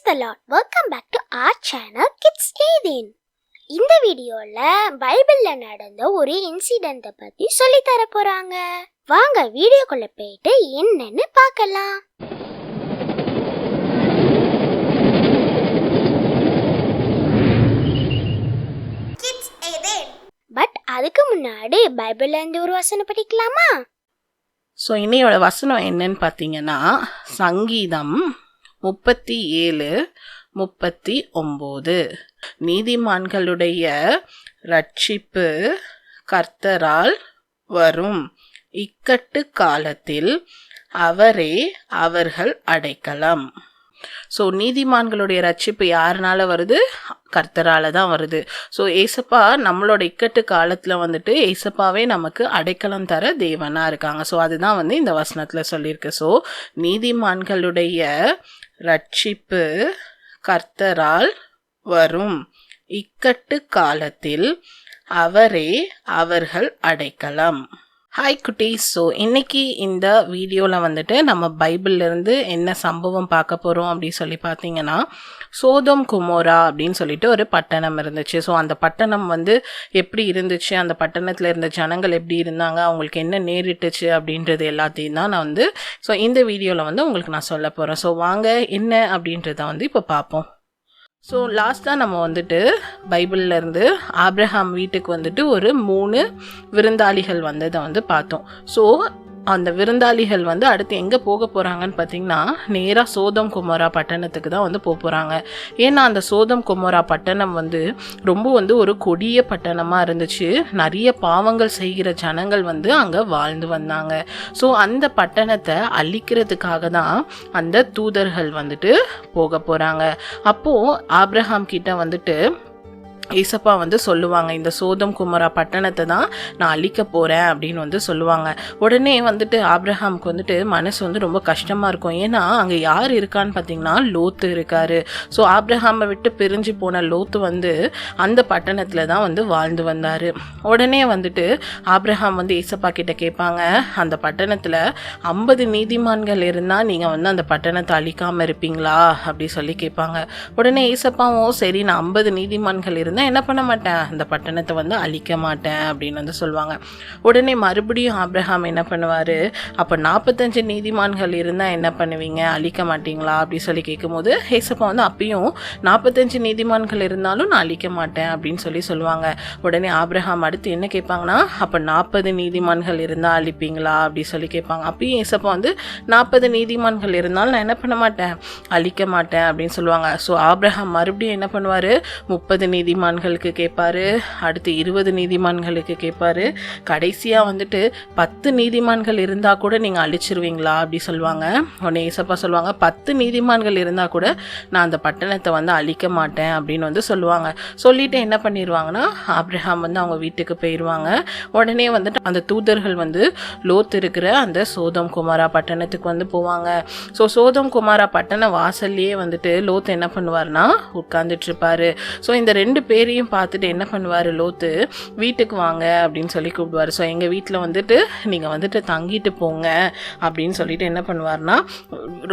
the Lord. Welcome back to our channel Kids Aidin. இந்த வீடியோல பைபிள்ல நடந்த ஒரு இன்சிடென்ட் பத்தி சொல்லி தர போறாங்க. வாங்க வீடியோக்குள்ள போயிட்டு என்னன்னு பார்க்கலாம். Kids Aidin. பட் அதுக்கு முன்னாடி பைபிள்ல இருந்து ஒரு வசனம் படிக்கலாமா? ஸோ இன்னையோட வசனம் என்னன்னு பார்த்தீங்கன்னா சங்கீதம் 37:39. நீதிமான்களுடைய ரட்சிப்பு கர்த்தரால் வரும், இக்கட்டு காலத்தில் அவரே அவர்கள் அடைக்கலம். ஸோ நீதிமான்களுடைய ரட்சிப்பு யாருனால வருது? கர்த்தரால தான் வருது. ஸோ ஏசப்பா நம்மளோட இக்கட்டு காலத்தில் வந்துட்டு ஏசப்பாவே நமக்கு அடைக்கலம் தர தேவனாக இருக்காங்க. ஸோ அதுதான் வந்து இந்த வசனத்தில் சொல்லியிருக்கு. ஸோ நீதிமான்களுடைய ரட்சிப்பு கர்த்தரால் வரும், இக்கட்டு காலத்தில் அவரே அவர்கள் அடைக்கலம். ஹாய் குட்டீஸ். ஸோ இன்னைக்கு இந்த வீடியோவில் வந்துட்டு நம்ம பைபிள்லேருந்து என்ன சம்பவம் பார்க்க போகிறோம் அப்படின்னு சொல்லி பார்த்தீங்கன்னா, சோதோம் குமோரா அப்படின்னு சொல்லிட்டு ஒரு பட்டணம் இருந்துச்சு. ஸோ அந்த பட்டணம் வந்து எப்படி இருந்துச்சு, அந்த பட்டணத்தில் இருந்த ஜனங்கள் எப்படி இருந்தாங்க, அவங்களுக்கு என்ன நேரிட்டுச்சு அப்படின்றது எல்லாத்தையும் தான் நான் வந்து இந்த வீடியோவில் வந்து உங்களுக்கு நான் சொல்ல போகிறேன். ஸோ வாங்க என்ன அப்படின்றத வந்து இப்போ பார்ப்போம். ஸோ லாஸ்ட்டாக நம்ம வந்துட்டு பைபிள்லேருந்து ஆப்ரஹாம் வீட்டுக்கு வந்துட்டு ஒரு 3 விருந்தாளிகள் வந்ததை வந்து பார்த்தோம். ஸோ அந்த விருந்தாளிகள் வந்து அடுத்து எங்கே போக போகிறாங்கன்னு பார்த்தீங்கன்னா, நேராக சோதம் குமோரா பட்டணத்துக்கு தான் வந்து போகிறாங்க. ஏன்னா அந்த சோதம் குமோரா பட்டணம் வந்து ரொம்ப வந்து ஒரு கொடிய பட்டணமாக இருந்துச்சு. நிறைய பாவங்கள் செய்கிற ஜனங்கள் வந்து அங்கே வாழ்ந்து வந்தாங்க. ஸோ அந்த பட்டணத்தை அழிக்கிறதுக்காக தான் அந்த தூதர்கள் வந்துட்டு போக போகிறாங்க. அப்போது ஆப்ரஹாம் கிட்ட வந்துட்டு ஏசப்பா வந்து சொல்லுவாங்க, இந்த சோதம் குமரா பட்டணத்தை தான் நான் அழிக்க போகிறேன் அப்படின்னு வந்து சொல்லுவாங்க. உடனே வந்துட்டு ஆப்ரஹாமுக்கு வந்துட்டு மனசு வந்து ரொம்ப கஷ்டமாக இருக்கும். ஏன்னா அங்கே யார் இருக்கான்னு பார்த்தீங்கன்னா லோத்து இருக்காரு. ஸோ ஆப்ரஹாமை விட்டு பிரிஞ்சு போன லோத்து வந்து அந்த பட்டணத்தில் தான் வந்து வாழ்ந்து வந்தார். உடனே வந்துட்டு ஆப்ரஹாம் வந்து ஏசப்பா கிட்ட கேட்பாங்க, அந்த பட்டணத்தில் 50 நீதிமான்கள் இருந்தால் நீங்கள் வந்து அந்த பட்டணத்தை அழிக்காமல் இருப்பீங்களா அப்படி சொல்லி கேட்பாங்க. உடனே ஏசப்பாவும் சரி, நான் 50 நீதிமான்கள் இருந்தால் என்ன பண்ண மாட்டேன், அந்த பட்டணத்தை வந்து அழிக்க மாட்டேன் அப்படின்னு வந்து சொல்லுவாங்க. உடனே மறுபடியும் ஆப்ரஹாம் என்ன பண்ணுவார், அப்போ 45 நீதிமான்கள் இருந்தால் என்ன பண்ணுவீங்க, அழிக்க மாட்டீங்களா அப்படி சொல்லி கேட்கும்போது ஏசப்பா வந்து அப்பயும் 45 நீதிமான்கள் இருந்தாலும் நான் அழிக்க மாட்டேன் அப்படின்னு சொல்லி சொல்லுவாங்க. உடனே ஆப்ரஹாம் அடுத்து என்ன கேட்பாங்கன்னா, அப்போ 40 நீதிமான்கள் இருந்தால் அழிப்பீங்களா அப்படி சொல்லி கேட்பாங்க. அப்பயும் ஏசப்பா வந்து 40 நீதிமான்கள் இருந்தாலும் நான் என்ன பண்ண மாட்டேன், அழிக்க மாட்டேன் அப்படின்னு சொல்லுவாங்க. ஸோ ஆப்ரஹாம் மறுபடியும் என்ன பண்ணுவார், 30 நீதிமான்களுக்கு கேட்பாரு, அடுத்து 20 நீதிமான்களுக்கு கேட்பாரு, கடைசியாக வந்துட்டு 10 நீதிமான்கள் இருந்தால் கூட நீங்கள் அழிச்சிருவீங்களா அப்படி சொல்லுவாங்க. உடனே ஏசப்பா சொல்லுவாங்க, 10 நீதிமான்கள் இருந்தால் கூட நான் அந்த பட்டணத்தை வந்து அழிக்க மாட்டேன் அப்படின்னு வந்து சொல்லுவாங்க. சொல்லிட்டு என்ன பண்ணிடுவாங்கன்னா, ஆப்ரஹாம் வந்து அவங்க வீட்டுக்கு போயிடுவாங்க. உடனே வந்துட்டு அந்த தூதர்கள் வந்து லோத் இருக்கிற அந்த சோதம் குமாரா பட்டணத்துக்கு வந்து போவாங்க. ஸோ சோதம் குமாரா பட்டண வாசல்லையே வந்துட்டு லோத் என்ன பண்ணுவார்னா உட்கார்ந்துட்டு இருப்பாரு. ஸோ இந்த 2 பேரையும் பார்த்துட்டு என்ன பண்ணுவார், லோத்து வீட்டுக்கு வாங்க அப்படின்னு சொல்லி கூப்பிடுவார். ஸோ எங்கள் வீட்டில் வந்துட்டு நீங்கள் வந்துட்டு தங்கிட்டு போங்க அப்படின்னு சொல்லிட்டு என்ன பண்ணுவார்னா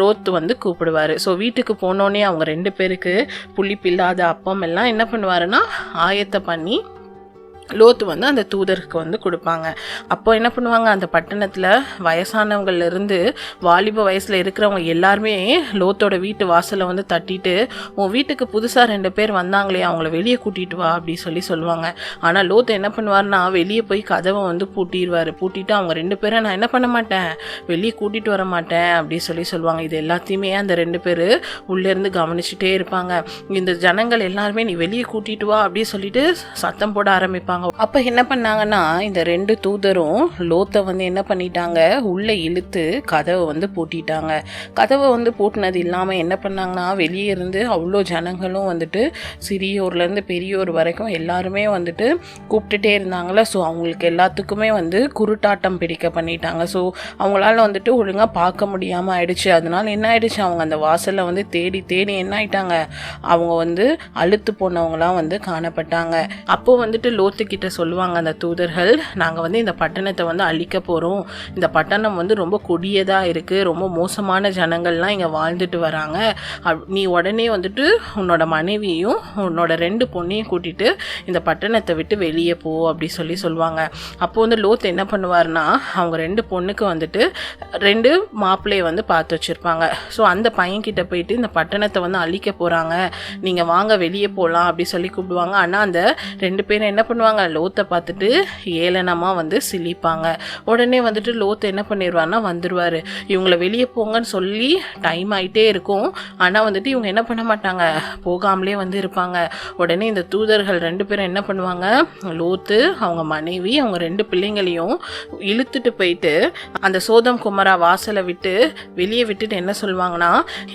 லோத்து வந்து கூப்பிடுவார். ஸோ வீட்டுக்கு போனோடனே அவங்க 2 பேருக்கு புளிப்பில்லாத அப்பம் எல்லாம் என்ன பண்ணுவாருன்னா ஆயத்தை பண்ணி லோத்து வந்து அந்த தூதருக்கு வந்து கொடுப்பாங்க. அப்போ என்ன பண்ணுவாங்க, அந்த பட்டணத்தில் வயசானவங்கள்லேருந்து வாலிப வயசில் இருக்கிறவங்க எல்லாருமே லோத்தோட வீட்டு வாசலை வந்து தட்டிட்டு, உன் வீட்டுக்கு புதுசாக 2 பேர் வந்தாங்களே அவங்கள வெளியே கூட்டிகிட்டு வா அப்படி சொல்லி சொல்லுவாங்க. ஆனால் லோத்து என்ன பண்ணுவார்னா வெளியே போய் கதவை வந்து பூட்டிடுவார். பூட்டிட்டு அவங்க 2 பேரை நான் என்ன பண்ண மாட்டேன், வெளியே கூட்டிகிட்டு வர மாட்டேன் அப்படி சொல்லி சொல்லுவாங்க. இது எல்லாத்தையுமே அந்த 2 பேர் உள்ளேருந்து கவனிச்சுட்டே இருப்பாங்க. இந்த ஜனங்கள் எல்லாருமே நீ வெளியே கூட்டிகிட்டு வா அப்படி சொல்லிட்டு சத்தம் போட ஆரம்பிப்பாங்க. அப்ப என்ன பண்ணாங்கன்னா, இந்த 2 தூதரும் லோத்தை வந்து என்ன பண்ணிட்டாங்க, உள்ள இழுத்து கதவை வந்து பூட்டிட்டாங்க. கதவை வந்து பூட்டினது இல்லாம என்ன பண்ணாங்கன்னா, வெளியே இருந்து அவ்வளோ ஜனங்களும் வந்துட்டு சிறியோர்ல இருந்து பெரியோர் வரைக்கும் எல்லாருமே வந்துட்டு கூப்பிட்டுட்டே இருந்தாங்களே. ஸோ அவங்களுக்கு எல்லாத்துக்குமே வந்து குருட்டாட்டம் பிடிக்க பண்ணிட்டாங்க. ஸோ அவங்களால வந்துட்டு ஒழுங்கா பார்க்க முடியாம ஆயிடுச்சு. அதனால என்ன ஆயிடுச்சு, அவங்க அந்த வாசல்ல வந்து தேடி தேடி என்ன ஆயிட்டாங்க, அவங்க வந்து அழுத்து போனவங்களாம் வந்து காணப்பட்டாங்க. அப்போ வந்துட்டு லோத்து லோத்துக்கிட்ட சொல்லுவாங்க அந்த தூதர்கள், நாங்கள் வந்து இந்த பட்டணத்தை வந்து அழிக்க போகிறோம், இந்த பட்டணம் வந்து ரொம்ப கொடியதாக இருக்குது, ரொம்ப மோசமான ஜனங்கள்லாம் இங்கே வாழ்ந்துட்டு வராங்க, நீ உடனே வந்துட்டு உன்னோட மனைவியும் உன்னோட 2 பொண்ணையும் கூட்டிட்டு இந்த பட்டணத்தை விட்டு வெளியே போ அப்படி சொல்லுவாங்க. அப்போ வந்து லோத் என்ன பண்ணுவார்னா, அவங்க 2 பொண்ணுக்கு வந்துட்டு 2 மாப்பிள்ளையை வந்து பார்த்து வச்சுருப்பாங்க. ஸோ அந்த பையன்கிட்ட போயிட்டு இந்த பட்டணத்தை வந்து அழிக்க போகிறாங்க, நீங்கள் வாங்க வெளியே போகலாம் அப்படி சொல்லி கூப்பிடுவாங்க. ஆனால் அந்த 2 பேரும் என்ன பண்ணுவாங்க, லோத்தை பார்த்துட்டு ஏளனமாக வந்து சிலிப்பாங்க. உடனே வந்துட்டு லோத்து என்ன பண்ணிடுவார்னா வந்துடுவார். இவங்களை வெளியே போங்கன்னு சொல்லி டைம் ஆகிட்டே இருக்கும், ஆனால் வந்துட்டு இவங்க என்ன பண்ண மாட்டாங்க, போகாமலே வந்து இருப்பாங்க. உடனே இந்த தூதர்கள் 2 பேரும் என்ன பண்ணுவாங்க, லோத்து அவங்க மனைவி அவங்க 2 பிள்ளைங்களையும் இழுத்துட்டு போயிட்டு அந்த சோதம் குமரா வாசலை விட்டு வெளியே விட்டுட்டு என்ன சொல்லுவாங்கன்னா,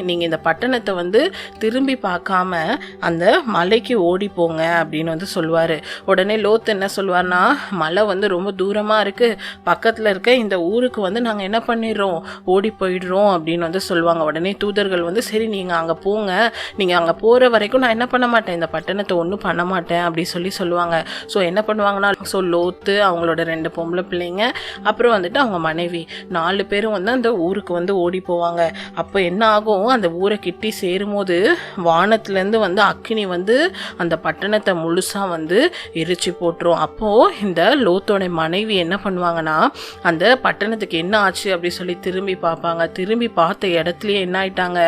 நீங்கள் இந்த பட்டணத்தை வந்து திரும்பி பார்க்காம அந்த மலைக்கு ஓடி போங்க அப்படின்னு வந்து சொல்லுவார். உடனே லோத்து என்ன சொல்லுவார்னா, மலை வந்து ரொம்ப தூரமாக இருக்குது, பக்கத்தில் இருக்க இந்த ஊருக்கு வந்து நாங்கள் என்ன பண்ணிடுறோம், ஓடி போயிடுறோம் அப்படின்னு வந்து சொல்லுவாங்க. உடனே தூதர்கள் வந்து சரி நீங்கள் அங்கே போங்க, நீங்கள் அங்கே போகிற வரைக்கும் நான் என்ன பண்ண மாட்டேன், இந்த பட்டணத்தை ஒன்றும் பண்ண மாட்டேன் அப்படி சொல்லுவாங்க. ஸோ என்ன பண்ணுவாங்கன்னா, ஸோ லோத்து அவங்களோட 2 பொம்பளை பிள்ளைங்க அப்புறம் வந்துட்டு அவங்க மனைவி 4 பேரும் வந்து அந்த ஊருக்கு வந்து ஓடி போவாங்க. அப்போ என்ன ஆகும், அந்த ஊரை கிட்டி சேரும்போது வானத்துலேருந்து வந்து அக்கினி வந்து அந்த பட்டணத்தை முழுசாக வந்து எரிச்சு போட்டுரும். அப்போது இந்த லோத்தோட மனைவி என்ன பண்ணுவாங்கன்னா, அந்த பட்டணத்துக்கு என்ன ஆச்சு அப்படி சொல்லி திரும்பி பார்ப்பாங்க. திரும்பி பார்த்த இடத்துலயே என்ன ஆயிட்டாங்க,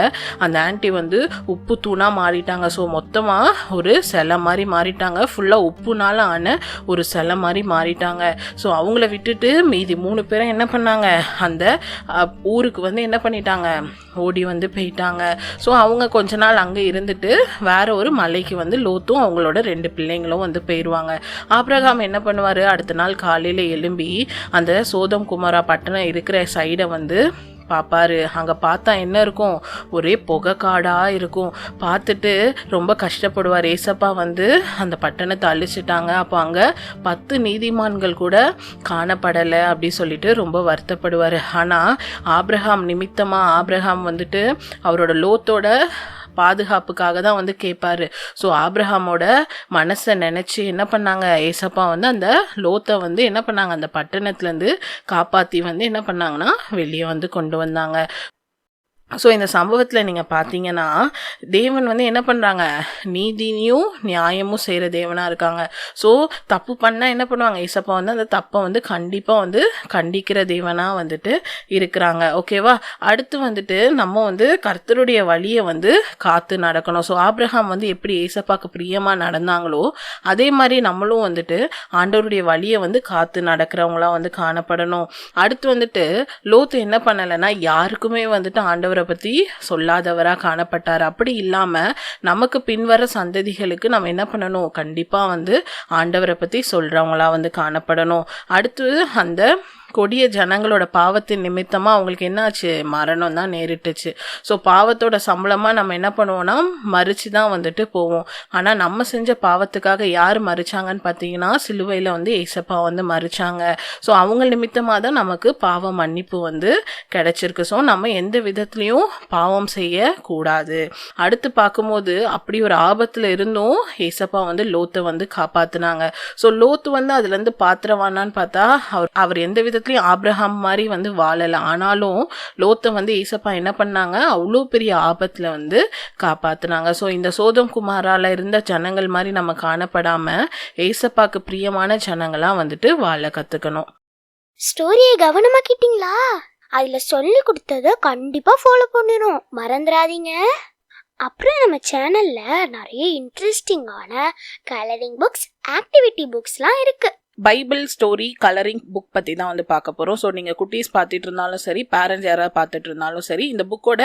அந்த ஆன்ட்டி வந்து உப்பு தூணாக மாறிட்டாங்க. ஸோ மொத்தமாக ஒரு சிலை மாதிரி மாறிட்டாங்க, ஃபுல்லாக உப்புனால ஆன ஒரு சிலை மாதிரி மாறிட்டாங்க. ஸோ அவங்கள விட்டுட்டு மீதி 3 பேரும் என்ன பண்ணாங்க, அந்த ஊருக்கு வந்து என்ன பண்ணிட்டாங்க, ஓடி வந்து போயிட்டாங்க. ஸோ அவங்க கொஞ்ச நாள் அங்கே இருந்துட்டு வேற ஒரு மலைக்கு வந்து லோத்தும் அவங்களோட 2 பிள்ளைங்களும் வந்து போயிடுவாங்க. ஆபிரகாம் என்ன பண்ணுவார், அடுத்த நாள் காலையில் எழும்பி அந்த சோதம் குமாரா பட்டணம் இருக்கிற சைடை வந்து பார்ப்பாரு. அங்கே பார்த்தா என்ன இருக்கும், ஒரே புகை காடாக இருக்கும். பார்த்துட்டு ரொம்ப கஷ்டப்படுவார். ஏசப்பா வந்து அந்த பட்டணத்தை அழிச்சிட்டாங்க, அப்போ அங்கே 10 நீதிமான்கள் கூட காணப்படலை அப்படி சொல்லிட்டு ரொம்ப வருத்தப்படுவார். ஆனால் ஆபிரகாம் நிமித்தமாக ஆபிரகாம் வந்துட்டு அவரோட லோத்தோட பாதுகாப்புக்காக தான் வந்து கேட்பாரு. ஸோ ஆபிரகாமோட மனசை நினச்சி என்ன பண்ணாங்க, ஏசப்பா வந்து அந்த லோத்தை வந்து என்ன பண்ணாங்க, அந்த பட்டணத்துலேருந்து காப்பாற்றி வந்து என்ன பண்ணாங்கன்னா வெளியே வந்து கொண்டு வந்தாங்க. ஸோ இந்த சம்பவத்தில் நீங்கள் பார்த்தீங்கன்னா, தேவன் வந்து என்ன பண்ணுறாங்க, நீதியும் நியாயமும் செய்கிற தேவனாக இருக்காங்க. ஸோ தப்பு பண்ணால் என்ன பண்ணுவாங்க, ஏசப்பா வந்து அந்த தப்பை வந்து கண்டிப்பாக வந்து கண்டிக்கிற தேவனாக வந்துட்டு இருக்கிறாங்க. ஓகேவா. அடுத்து வந்துட்டு நம்ம வந்து கர்த்தருடைய வழியை வந்து காத்து நடக்கணும். ஸோ ஆபிரகாம் வந்து எப்படி ஏசப்பாக்கு பிரியமாக நடந்தாங்களோ அதே மாதிரி நம்மளும் வந்துட்டு ஆண்டவருடைய வழியை வந்து காத்து நடக்கிறவங்களாம் வந்து காணப்படணும். அடுத்து வந்துட்டு லோத்து என்ன பண்ணலைன்னா, யாருக்குமே வந்துட்டு ஆண்டவர் பற்றி சொல்லாதவராக காணப்பட்டார். அப்படி இல்லாமல் நமக்கு பின்வர சந்ததிகளுக்கு நம்ம என்ன பண்ணணும், கண்டிப்பாக வந்து ஆண்டவரை பற்றி சொல்கிறவங்களா வந்து காணப்படணும். அடுத்து அந்த கொடிய ஜனங்களோட பாவத்தின் நிமித்தமாக அவங்களுக்கு என்னாச்சு, மரணம் தான் நேரிட்டுச்சு. ஸோ பாவத்தோட சம்பளமாக நம்ம என்ன பண்ணுவோம்னா மறிச்சு தான் வந்துட்டு போவோம். ஆனால் நம்ம செஞ்ச பாவத்துக்காக யார் மறிச்சாங்கன்னு பார்த்தீங்கன்னா, சிலுவையில் வந்து ஏசப்பா வந்து மறிச்சாங்க. ஸோ அவங்க நிமித்தமாக தான் நமக்கு பாவ மன்னிப்பு வந்து கிடைச்சிருக்கு. ஸோ நம்ம எந்த விதத்துலையும் பாவம் செய்யக்கூடாது. அடுத்து பார்க்கும்போது அப்படி ஒரு ஆபத்தில் இருந்தும் ஏசப்பா வந்து லோத்தை வந்து காப்பாற்றினாங்க. ஸோ லோத்து வந்து அதுலேருந்து பாத்திரவானான்னு பார்த்தா அவர் எந்த வித ஆபிரகாம் மாதிரி வந்து வாழல. ஆனாலும் லோத்தை வந்து ஏசப்பா என்ன பண்ணாங்க, அவ்வளோ பெரிய ஆபத்துல வந்து காப்பாத்துனாங்க. ஸோ இந்த சோதம் குமாரால இருந்த ஜனங்கள் மாதிரி நம்ம காணப்படாம ஏசப்பாக்கு பிரியமான ஜனங்களா வந்துட்டு வாழ கத்துக்கணும். ஸ்டோரியை கவனமா கேட்டீங்களா? அதுல சொல்லி கொடுத்தத கண்டிப்பா ஃபாலோ பண்ணிரும், மறந்துடாதீங்க. அப்புறம் நம்ம சேனல்ல நிறைய இன்ட்ரெஸ்டிங்கான கலரிங் புக்ஸ், ஆக்டிவிட்டி புக்ஸ்லாம் இருக்கு. பைபிள் ஸ்டோரி கலரிங் புக் பற்றி தான் வந்து பார்க்க போகிறோம். ஸோ நீங்கள் குட்டீஸ் பார்த்துட்டு இருந்தாலும் சரி, பேரண்ட்ஸ் யாராவது பார்த்துட்டு இருந்தாலும் சரி, இந்த புக்கோட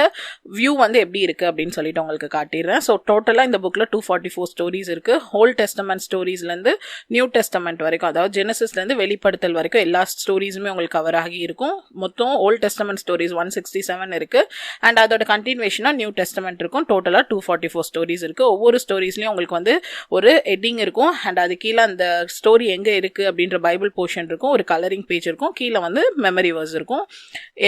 வியூ வந்து எப்படி இருக்குது அப்படின்னு சொல்லிட்டு உங்களுக்கு காட்டிடுறேன். ஸோ டோட்டலாக இந்த புக்கில் 244 ஸ்டோரிஸ் இருக்குது. ஓல்ட் டெஸ்டமெண்ட் ஸ்டோரிஸ்லேருந்து நியூ டெஸ்டமெண்ட் வரைக்கும், அதாவது ஜெனசிஸ்லேருந்து வெளிப்படுத்தல் வரைக்கும் எல்லா ஸ்டோரிஸுமே உங்களுக்கு கவர் ஆகி இருக்கும். மொத்தம் ஓல்ட் டெஸ்டமெண்ட் ஸ்டோரிஸ் 167 இருக்குது. அண்ட் அதோட கண்டினியூஷனாக நியூ டெஸ்டமெண்ட் இருக்கும். டோட்டலாக 244 ஸ்டோரிஸ் இருக்குது. ஒவ்வொரு ஸ்டோரிஸ்லையும் உங்களுக்கு வந்து ஒரு ஹெட்டிங் இருக்கும். அண்ட் அது கீழே அந்த ஸ்டோரி எங்கே இருக்குது அப்படின்ற பைபிள் போர்ஷன் இருக்கும், ஒரு கலரிங் பேஜ் இருக்கும், கீழே வந்து மெமரி வேர்ஸ் இருக்கும்.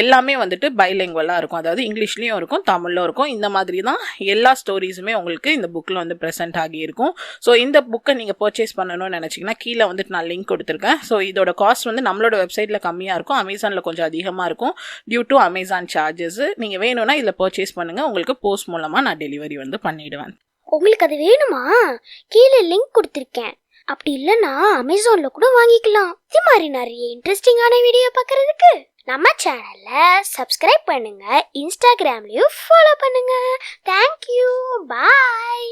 எல்லாமே வந்துட்டு பைலிங்குவலாக இருக்கும், அதாவது இங்கிலீஷ்லேயும் இருக்கும் தமிழிலும் இருக்கும். இந்த மாதிரி தான் எல்லா ஸ்டோரிஸுமே உங்களுக்கு இந்த புக்கில் வந்து ப்ரெசென்ட் ஆகியிருக்கும். ஸோ இந்த புக்கை நீங்கள் பர்ச்சேஸ் பண்ணணும்னு நினச்சிங்கன்னா கீழே வந்துட்டு நான் லிங்க் கொடுத்துருக்கேன். ஸோ இதோட காஸ்ட் வந்து நம்மளோட வெப்சைட்டில் கம்மியாக இருக்கும், அமேசானில் கொஞ்சம் அதிகமாக இருக்கும் டியூ டு அமேசான் சார்ஜஸ். நீங்கள் வேணும்னா இதில் பர்ச்சேஸ் பண்ணுங்கள், உங்களுக்கு போஸ்ட் மூலமாக நான் டெலிவரி வந்து பண்ணிவிடுவேன். உங்களுக்கு அது வேணுமா? கீழே லிங்க் கொடுத்துருக்கேன். அப்படி இல்லைன்னா அமேசான்ல கூட வாங்கிக்கலாம். இது மாதிரி நிறைய இன்ட்ரெஸ்டிங்கான வீடியோ பார்க்கறதுக்கு நம்ம சேனலை சப்ஸ்கிரைப் பண்ணுங்க, இன்ஸ்டாகிராம்லயும் ஃபாலோ பண்ணுங்க. தேங்க்யூ, பாய்.